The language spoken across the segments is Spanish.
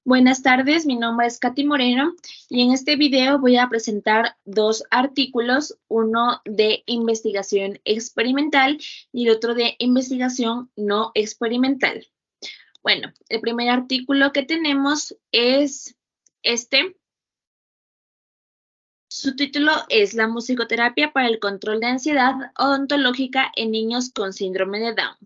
Buenas tardes, mi nombre es Katy Moreno y en este video voy a presentar dos artículos, uno de investigación experimental y el otro de investigación no experimental. Bueno, el primer artículo que tenemos es este. Su título es La musicoterapia para el control de ansiedad odontológica en niños con síndrome de Down.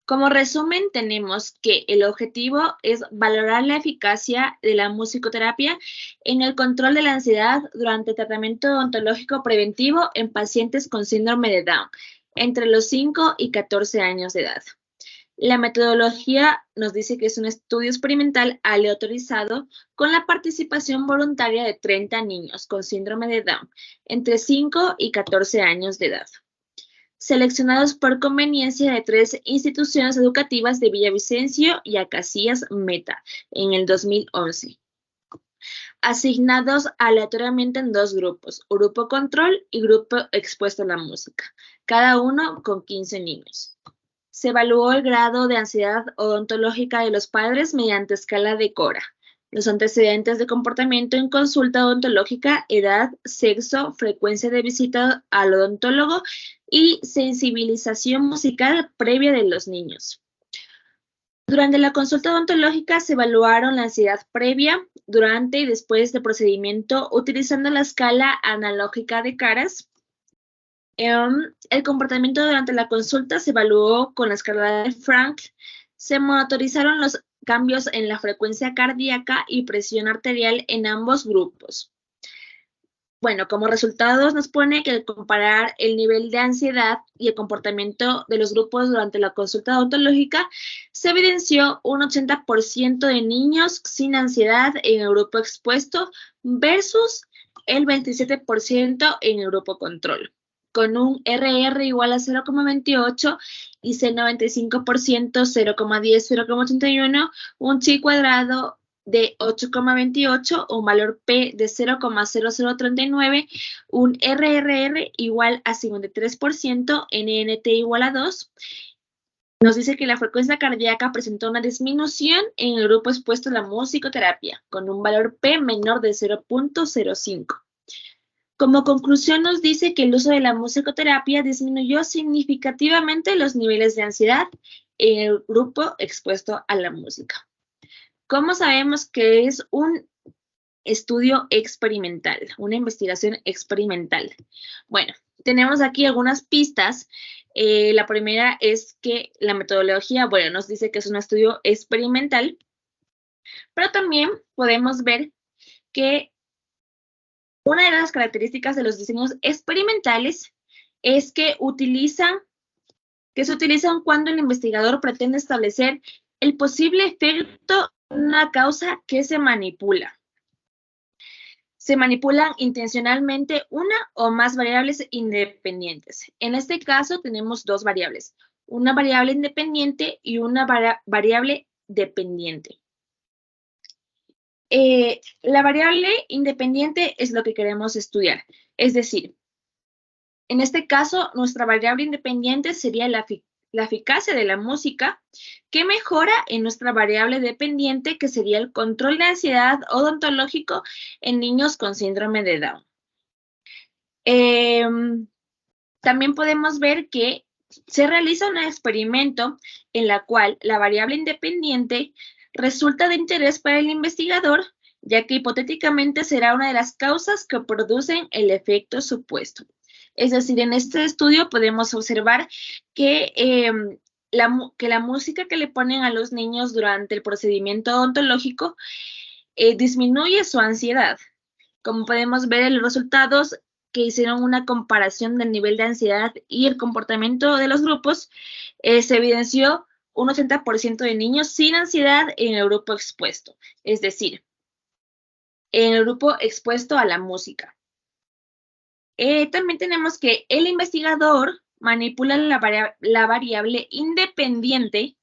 Como resumen, tenemos que el objetivo es valorar la eficacia de la musicoterapia en el control de la ansiedad durante el tratamiento odontológico preventivo en pacientes con síndrome de Down, entre los 5 y 14 años de edad. La metodología nos dice que es un estudio experimental aleatorizado con la participación voluntaria de 30 niños con síndrome de Down, entre 5 y 14 años de edad, seleccionados por conveniencia de 3 instituciones educativas de Villavicencio y Acacias Meta en el 2011, asignados aleatoriamente en dos grupos, grupo control y grupo expuesto a la música, cada uno con 15 niños. Se evaluó el grado de ansiedad odontológica de los padres mediante escala de Cora, los antecedentes de comportamiento en consulta odontológica, edad, sexo, frecuencia de visita al odontólogo y sensibilización musical previa de los niños. Durante la consulta odontológica se evaluaron la ansiedad previa, durante y después del procedimiento utilizando la escala analógica de Caras. El comportamiento durante la consulta se evaluó con la escala de Frank. Se monitorizaron los cambios en la frecuencia cardíaca y presión arterial en ambos grupos. Bueno, como resultados nos pone que al comparar el nivel de ansiedad y el comportamiento de los grupos durante la consulta odontológica, se evidenció un 80% de niños sin ansiedad en el grupo expuesto versus el 27% en el grupo control, con un RR igual a 0,28 y C95% 0,10, 0,81, un chi cuadrado de 8,28, un valor P de 0,0039, un RRR igual a 53%, NNT igual a 2. Nos dice que la frecuencia cardíaca presentó una disminución en el grupo expuesto a la musicoterapia, con un valor P menor de 0,05. Como conclusión nos dice que el uso de la musicoterapia disminuyó significativamente los niveles de ansiedad en el grupo expuesto a la música. ¿Cómo sabemos que es un estudio experimental, una investigación experimental? Bueno, tenemos aquí algunas pistas. La primera es que la metodología, bueno, nos dice que es un estudio experimental, pero también podemos ver que una de las características de los diseños experimentales es que se utilizan cuando el investigador pretende establecer el posible efecto de una causa que se manipula. Se manipulan intencionalmente una o más variables independientes. En este caso tenemos dos variables, una variable independiente y una variable dependiente. La variable independiente es lo que queremos estudiar, es decir, en este caso nuestra variable independiente sería la eficacia de la música, que mejora en nuestra variable dependiente, que sería el control de ansiedad odontológico en niños con síndrome de Down. También podemos ver que se realiza un experimento en la cual la variable independiente resulta de interés para el investigador, ya que hipotéticamente será una de las causas que producen el efecto supuesto. Es decir, en este estudio podemos observar que la música que le ponen a los niños durante el procedimiento odontológico disminuye su ansiedad. Como podemos ver en los resultados que hicieron una comparación del nivel de ansiedad y el comportamiento de los grupos, se evidenció un 80% de niños sin ansiedad en el grupo expuesto, es decir, en el grupo expuesto a la música. También tenemos que el investigador manipula la variable independiente,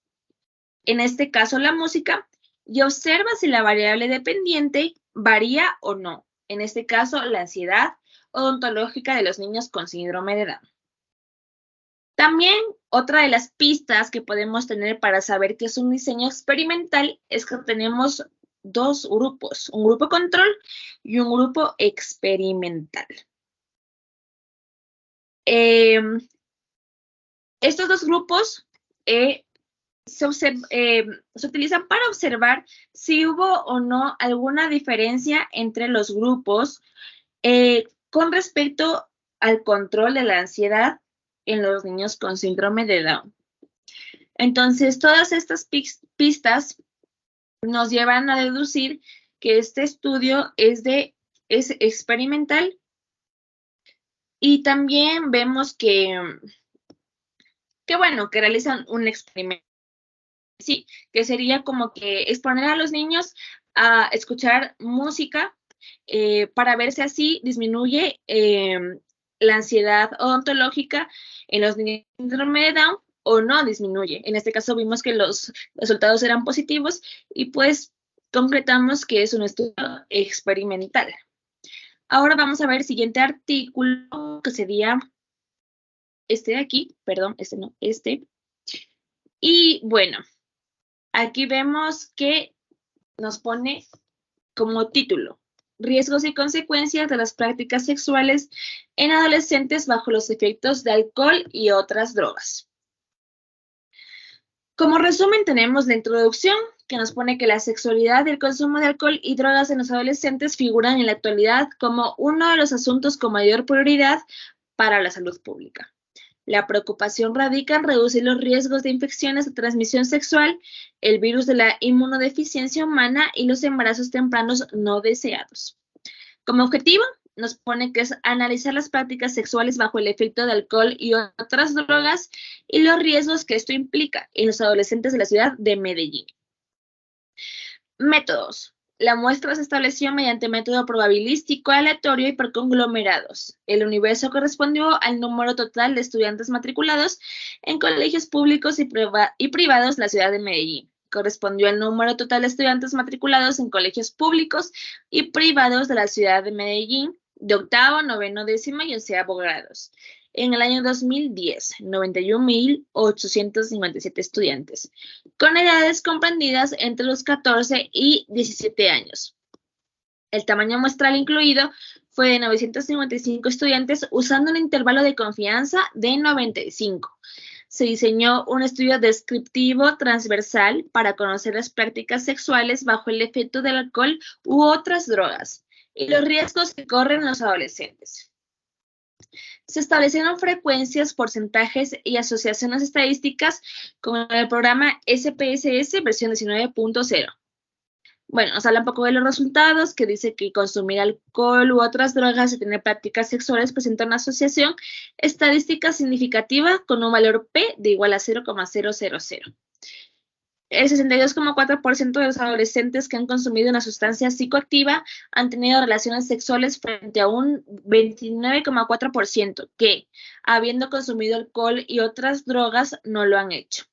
en este caso la música, y observa si la variable dependiente varía o no, en este caso la ansiedad odontológica de los niños con síndrome de Down. También otra de las pistas que podemos tener para saber que es un diseño experimental es que tenemos dos grupos, un grupo control y un grupo experimental. Estos dos grupos se utilizan para observar si hubo o no alguna diferencia entre los grupos con respecto al control de la ansiedad en los niños con síndrome de Down. Entonces, todas estas pistas nos llevan a deducir que este estudio es experimental, y también vemos que realizan un experimento, sí, que sería como que exponer a los niños a escuchar música para ver si así disminuye la ansiedad odontológica en los niños con síndrome de Down o no disminuye. En este caso vimos que los resultados eran positivos y pues concretamos que es un estudio experimental. Ahora vamos a ver el siguiente artículo, que sería este de aquí, perdón, este no, este. Y bueno, aquí vemos que nos pone como título: riesgos y consecuencias de las prácticas sexuales en adolescentes bajo los efectos de alcohol y otras drogas. Como resumen tenemos la introducción, que nos pone que la sexualidad y el consumo de alcohol y drogas en los adolescentes figuran en la actualidad como uno de los asuntos con mayor prioridad para la salud pública. La preocupación radica en reducir los riesgos de infecciones de transmisión sexual, el virus de la inmunodeficiencia humana y los embarazos tempranos no deseados. Como objetivo, nos pone que es analizar las prácticas sexuales bajo el efecto de alcohol y otras drogas y los riesgos que esto implica en los adolescentes de la ciudad de Medellín. Métodos. La muestra se estableció mediante método probabilístico, aleatorio y por conglomerados. El universo correspondió al número total de estudiantes matriculados en colegios públicos y privados de la ciudad de Medellín. Correspondió al número total de estudiantes matriculados en colegios públicos y privados de la ciudad de Medellín de octavo, noveno, décimo y onceavo grados. En el año 2010, 91.857 estudiantes, con edades comprendidas entre los 14 y 17 años. El tamaño muestral incluido fue de 955 estudiantes usando un intervalo de confianza de 95. Se diseñó un estudio descriptivo transversal para conocer las prácticas sexuales bajo el efecto del alcohol u otras drogas y los riesgos que corren los adolescentes. Se establecieron frecuencias, porcentajes y asociaciones estadísticas con el programa SPSS versión 19.0. Bueno, nos habla un poco de los resultados, que dice que consumir alcohol u otras drogas y tener prácticas sexuales presenta una asociación estadística significativa con un valor P de igual a 0,000. El 62,4% de los adolescentes que han consumido una sustancia psicoactiva han tenido relaciones sexuales frente a un 29,4% que, habiendo consumido alcohol y otras drogas, no lo han hecho.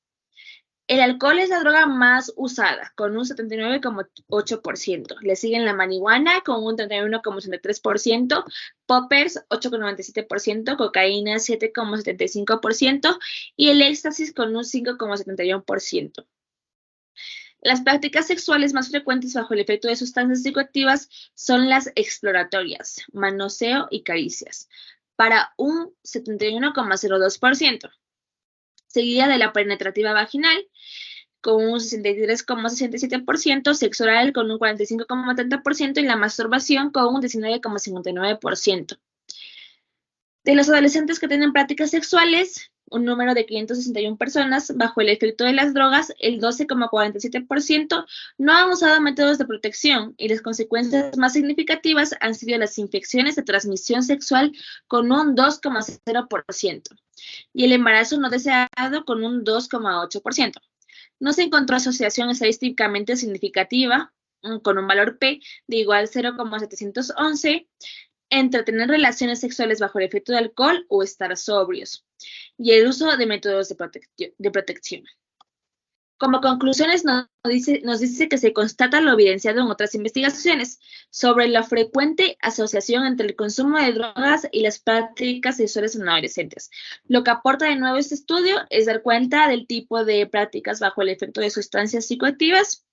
El alcohol es la droga más usada, con un 79,8%. Le siguen la marihuana, con un 31,63%, poppers, 8,97%, cocaína, 7,75%, y el éxtasis, con un 5,71%. Las prácticas sexuales más frecuentes bajo el efecto de sustancias psicoactivas son las exploratorias, manoseo y caricias, para un 71,02%, seguida de la penetrativa vaginal, con un 63,67%, sexo oral con un 45,30% y la masturbación con un 19,59%. De los adolescentes que tienen prácticas sexuales, un número de 561 personas bajo el efecto de las drogas, el 12,47% no han usado métodos de protección y las consecuencias más significativas han sido las infecciones de transmisión sexual con un 2,0% y el embarazo no deseado con un 2,8%. No se encontró asociación estadísticamente significativa con un valor P de igual 0,711 entre tener relaciones sexuales bajo el efecto de alcohol o estar sobrios, y el uso de métodos de protección. Como conclusiones nos dice que se constata lo evidenciado en otras investigaciones sobre la frecuente asociación entre el consumo de drogas y las prácticas sexuales en adolescentes. Lo que aporta de nuevo este estudio es dar cuenta del tipo de prácticas bajo el efecto de sustancias psicoactivas,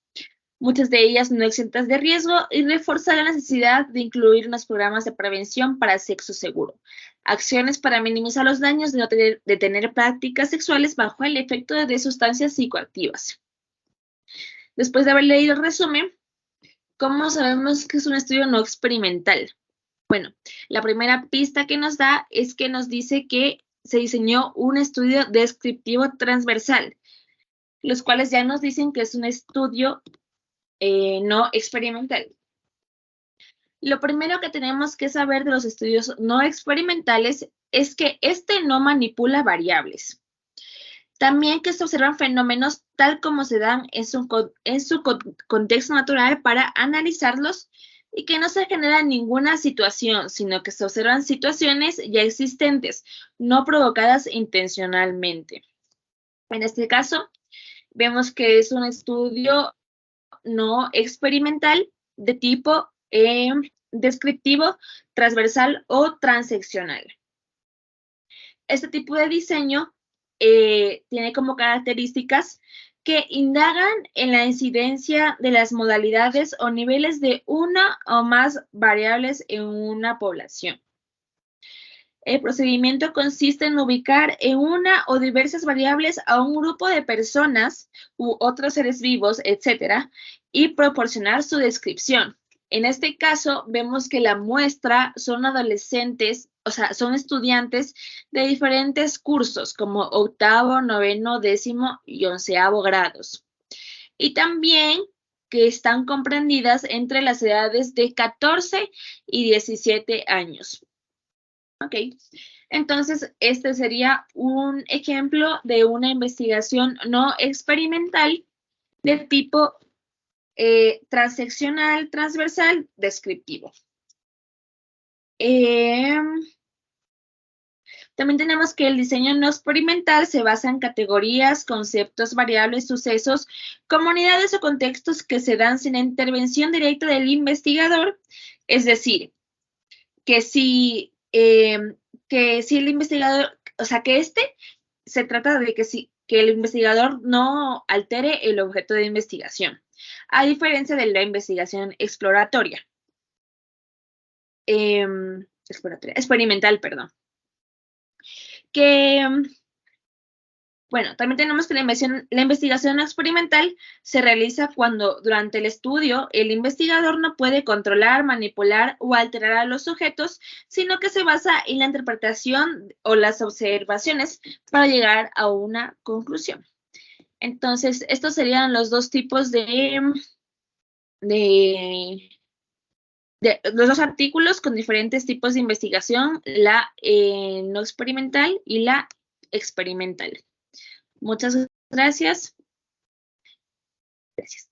muchas de ellas no exentas de riesgo, y reforza la necesidad de incluir unos programas de prevención para sexo seguro, acciones para minimizar los daños de tener prácticas sexuales bajo el efecto de sustancias psicoactivas. Después de haber leído el resumen, ¿cómo sabemos que es un estudio no experimental? Bueno, la primera pista que nos da es que nos dice que se diseñó un estudio descriptivo transversal, los cuales ya nos dicen que es un estudio no experimental. Lo primero que tenemos que saber de los estudios no experimentales es que este no manipula variables. También que se observan fenómenos tal como se dan en su contexto natural para analizarlos, y que no se genera ninguna situación, sino que se observan situaciones ya existentes, no provocadas intencionalmente. En este caso, vemos que es un estudio no experimental de tipo descriptivo, transversal o transeccional. Este tipo de diseño tiene como características que indagan en la incidencia de las modalidades o niveles de una o más variables en una población. El procedimiento consiste en ubicar en una o diversas variables a un grupo de personas u otros seres vivos, etcétera, y proporcionar su descripción. En este caso, vemos que la muestra son adolescentes, o sea, son estudiantes de diferentes cursos, como 8º, 9º, 10º y 11º grados. Y también que están comprendidas entre las edades de 14 y 17 años. Ok, entonces este sería un ejemplo de una investigación no experimental de tipo transeccional, transversal, descriptivo. También tenemos que el diseño no experimental se basa en categorías, conceptos, variables, sucesos, comunidades o contextos que se dan sin la intervención directa del investigador. Es decir, que si el investigador, o sea, que se trata de que el investigador no altere el objeto de investigación, a diferencia de la investigación experimental, perdón. Bueno, también tenemos que la investigación experimental se realiza cuando durante el estudio el investigador no puede controlar, manipular o alterar a los sujetos, sino que se basa en la interpretación o las observaciones para llegar a una conclusión. Entonces, estos serían los dos tipos los dos artículos con diferentes tipos de investigación, la no experimental y la experimental. Muchas gracias. Gracias.